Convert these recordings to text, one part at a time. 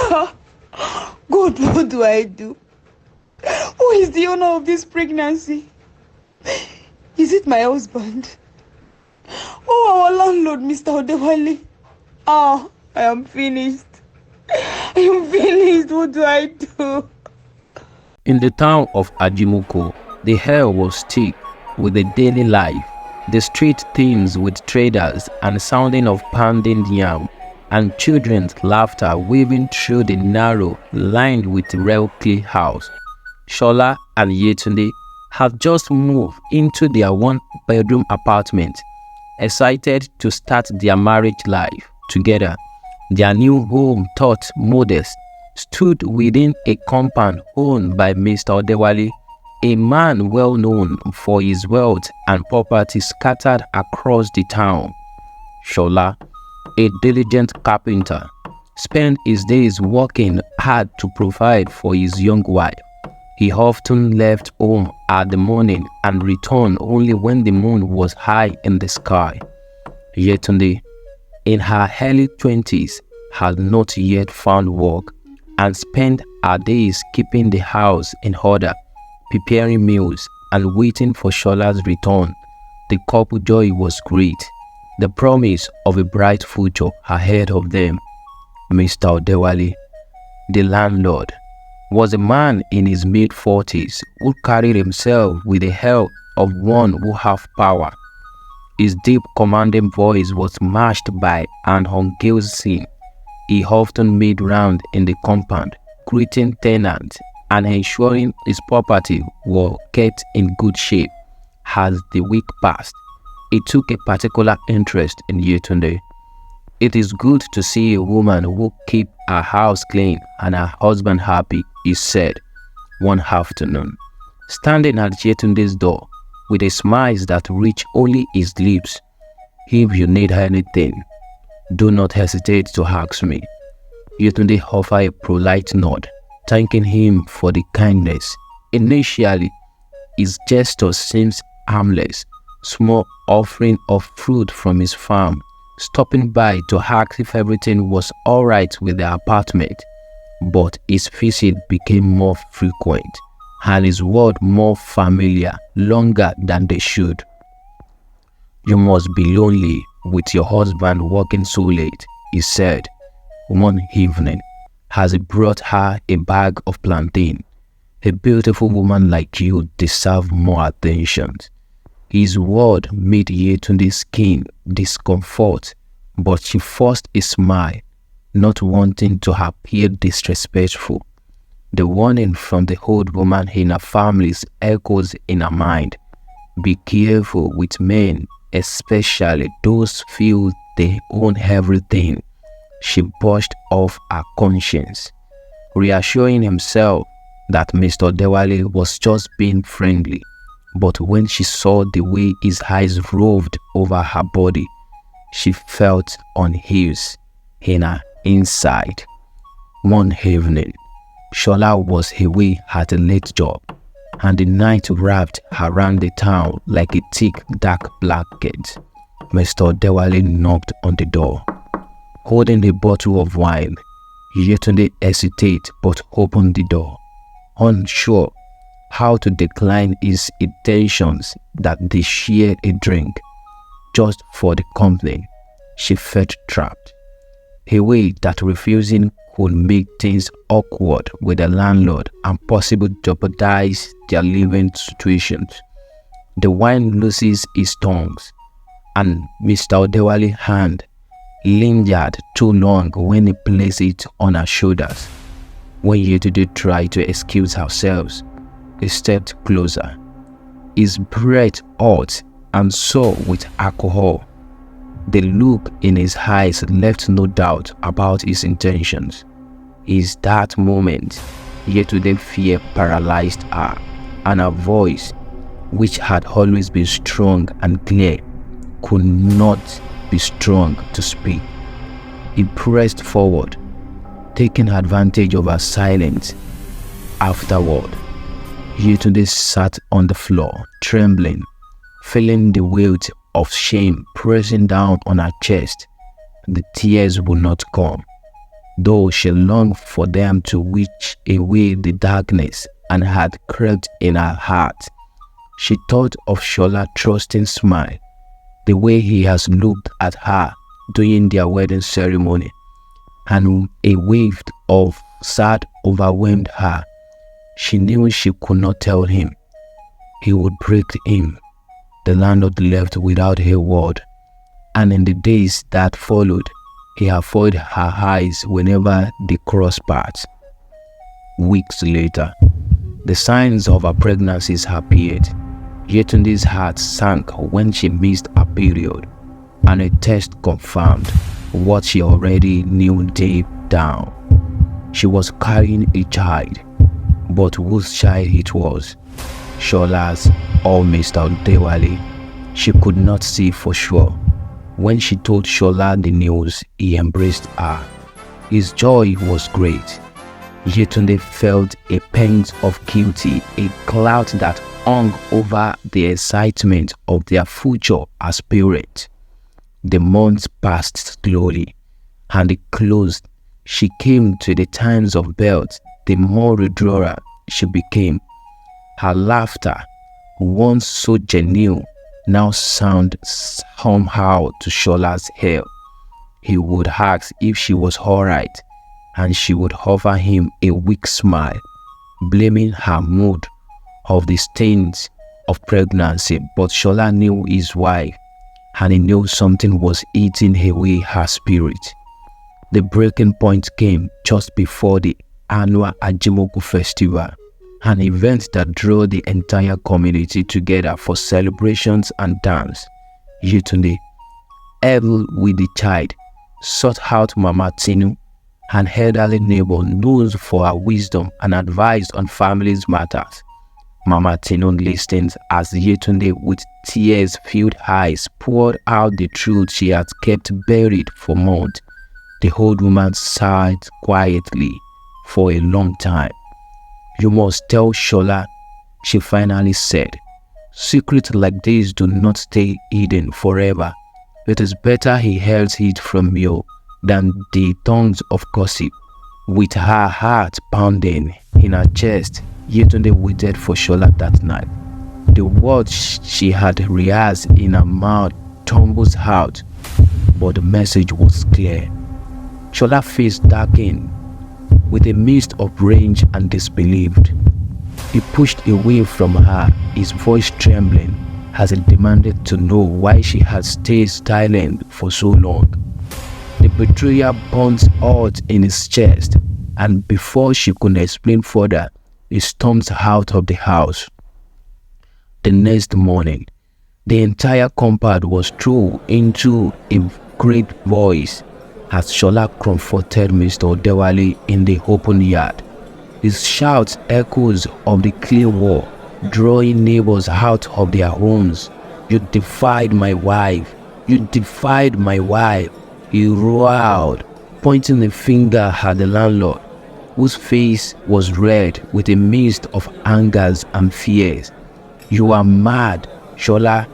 God, what do I do? Who is the owner of this pregnancy? Is it my husband? Oh, our landlord, Mr. Odewale. I am finished. I am finished. What do I do? In the town of Ajimuko, the air was thick with the daily life. The street teems with traders and sounding of pounding yam, and children's laughter weaving through the narrow, lined with rail-clay house. Shola and Yetunde had just moved into their one-bedroom apartment, excited to start their marriage life together. Their new home, thought modest, stood within a compound owned by Mr. Odewale, a man well known for his wealth and property scattered across the town. Shola, a diligent carpenter, spent his days working hard to provide for his young wife. He often left home at the morning and returned only when the moon was high in the sky. Yetunde, in her early 20s, had not yet found work and spent her days keeping the house in order, preparing meals and waiting for Shola's return. The couple joy was great, the promise of a bright future ahead of them. Mr. Odewale, the landlord, was a man in his mid-40s who carried himself with the air of one who had power. His deep commanding voice was matched by an ungainly scene. He often made round in the compound, greeting tenants and ensuring his property were kept in good shape. As the week passed, he took a particular interest in Yetunde. "It is good to see a woman who keeps her house clean and her husband happy," he said one afternoon, standing at Yetunde's door with a smile that reached only his lips. "If you need anything, do not hesitate to ask me." Yetunde offered a polite nod, thanking him for the kindness. Initially, his gesture seemed harmless, small offering of fruit from his farm, stopping by to ask if everything was alright with the apartment. But his visit became more frequent, and his word more familiar, longer than they should. "You must be lonely with your husband working so late," he said one evening as he brought her a bag of plantain. "A beautiful woman like you deserves more attention." His word made Yetunde's skin discomfort, but she forced a smile, not wanting to appear disrespectful. The warning from the old woman in her family echoes in her mind. Be careful with men, especially those feel they own everything. She brushed off her conscience, reassuring himself that Mr. Odewale was just being friendly. But when she saw the way his eyes roved over her body, she felt unease in her inside. One evening, Shola was away at a late job, and the night wrapped around the town like a thick, dark blanket. Mr. Odewale knocked on the door, holding a bottle of wine. Yetunde hesitated but opened the door, unsure how to decline his intentions that they shared a drink. Just for the company, she felt trapped. A way that refusing could make things awkward with the landlord and possibly jeopardize their living situations. The wine looses his tongue, and Mr. Odewale's hand lingered too long when he placed it on her shoulders. When Yetunde tried to excuse herself, he stepped closer, his breath hot and sore with alcohol. The look in his eyes left no doubt about his intentions. In that moment, Yetunde's fear paralyzed her, and her voice, which had always been strong and clear, could not be strong to speak. He pressed forward, taking advantage of her silence. Afterward, Yetunde sat on the floor, trembling, feeling the weight of shame pressing down on her chest. The tears would not come. though she longed for them to wish away the darkness and had crept in her heart. She thought of Shola's trusting smile, the way he has looked at her during their wedding ceremony, and a wave of sad overwhelmed her. She knew she could not tell him. He would break him. The landlord left without a word, and in the days that followed, he avoided her eyes whenever they crossed paths. Weeks later, the signs of her pregnancies appeared. Yetunde's heart sank when she missed her period, and a test confirmed what she already knew deep down. She was carrying a child, but whose child it was, Shola's or Mr. Dewali, she could not see for sure. When she told Shola the news, he embraced her. His joy was great. Yetunde felt a pang of guilty, a cloud that hung over the excitement of their future as parents. The months passed slowly, and the closer she came to the times of birth, the more withdrawn she became. Her laughter, once so genuine, now sounded somehow to Shola's ear. He would ask if she was alright, and she would offer him a weak smile, blaming her mood of the stains of pregnancy. But Shola knew his wife, and he knew something was eating away her spirit. The breaking point came just before the annual Ajimoku festival, an event that drew the entire community together for celebrations and dance. Yetunde, able with the child, sought out Mama Tinu, an elderly neighbor known for her wisdom and advice on families matters. Mama Tinu listened as Yetunde, with tears-filled eyes, poured out the truth she had kept buried for months. The old woman sighed quietly for a long time. "You must tell Shola," she finally said. "Secrets like this do not stay hidden forever. It is better he hears it from you than the tongues of gossip." With her heart pounding in her chest, Yetunde waited for Shola that night. The words she had rehearsed in her mouth tumbled out, but the message was clear. Shola's face darkened with a mist of rage and disbelief. He pushed away from her, his voice trembling as he demanded to know why she had stayed silent for so long. The betrayal burned out in his chest, and before she could explain further, he stormed out of the house. The next morning, the entire compound was thrown into a great voice as Shola comforted Mr. Dewali in the open yard. His shouts echoes of the clear war, drawing neighbors out of their homes. "You defied my wife! You defied my wife!" He roared, pointing a finger at the landlord, whose face was red with a mist of angers and fears. "You are mad, Shola,"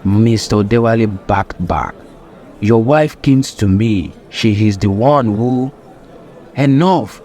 Mr. Dewali backed back. "Your wife came to me. She is the one who—" "Enough!"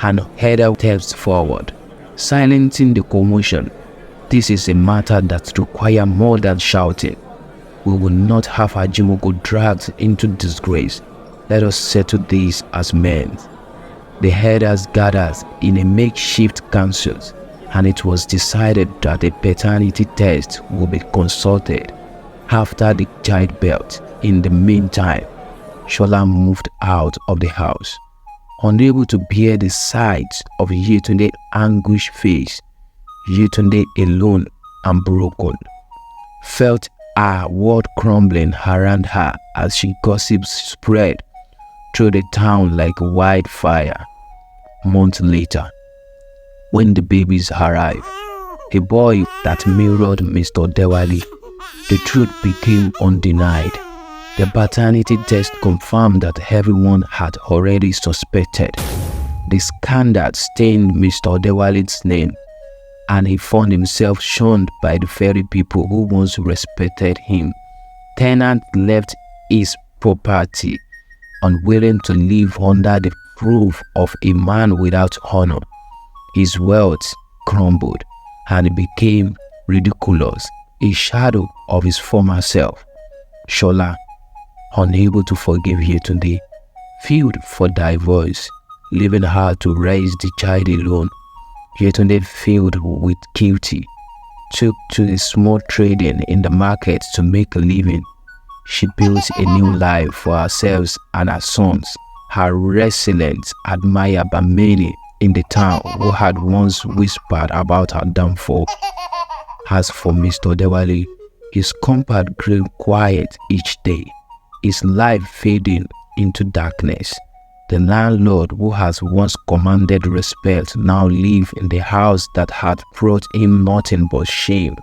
and headed steps forward, silencing the commotion. "This is a matter that requires more than shouting. We will not have Ajimoku dragged into disgrace. Let us settle this as men." The elders gathered in a makeshift council, and it was decided that a paternity test would be consulted after the childbirth. In the meantime, Shola moved out of the house, unable to bear the sight of Yetunde's anguished face. Yetunde, alone and broken, felt her world crumbling around her as she gossip spread through the town like wildfire. Months later, when the babies arrived, a boy that mirrored Mr. Dewali, the truth became undenied. The paternity test confirmed that everyone had already suspected. The scandal stained Mr. Dewali's name, and he found himself shunned by the very people who once respected him. Tenant left his property unwilling to live under the roof of a man without honor. His wealth crumbled and he became ridiculous, a shadow of his former self. Shola, unable to forgive Yetunde, filed for divorce, leaving her to raise the child alone. Yetunde filled with guilty, took to the small trading in the market to make a living. She built a new life for herself and her sons, her resilience admired by many in the town who had once whispered about her downfall. As for Mr. Dewale, his comfort grew quiet each day, his life fading into darkness. The landlord who has once commanded respect now lived in the house that had brought him nothing but shame.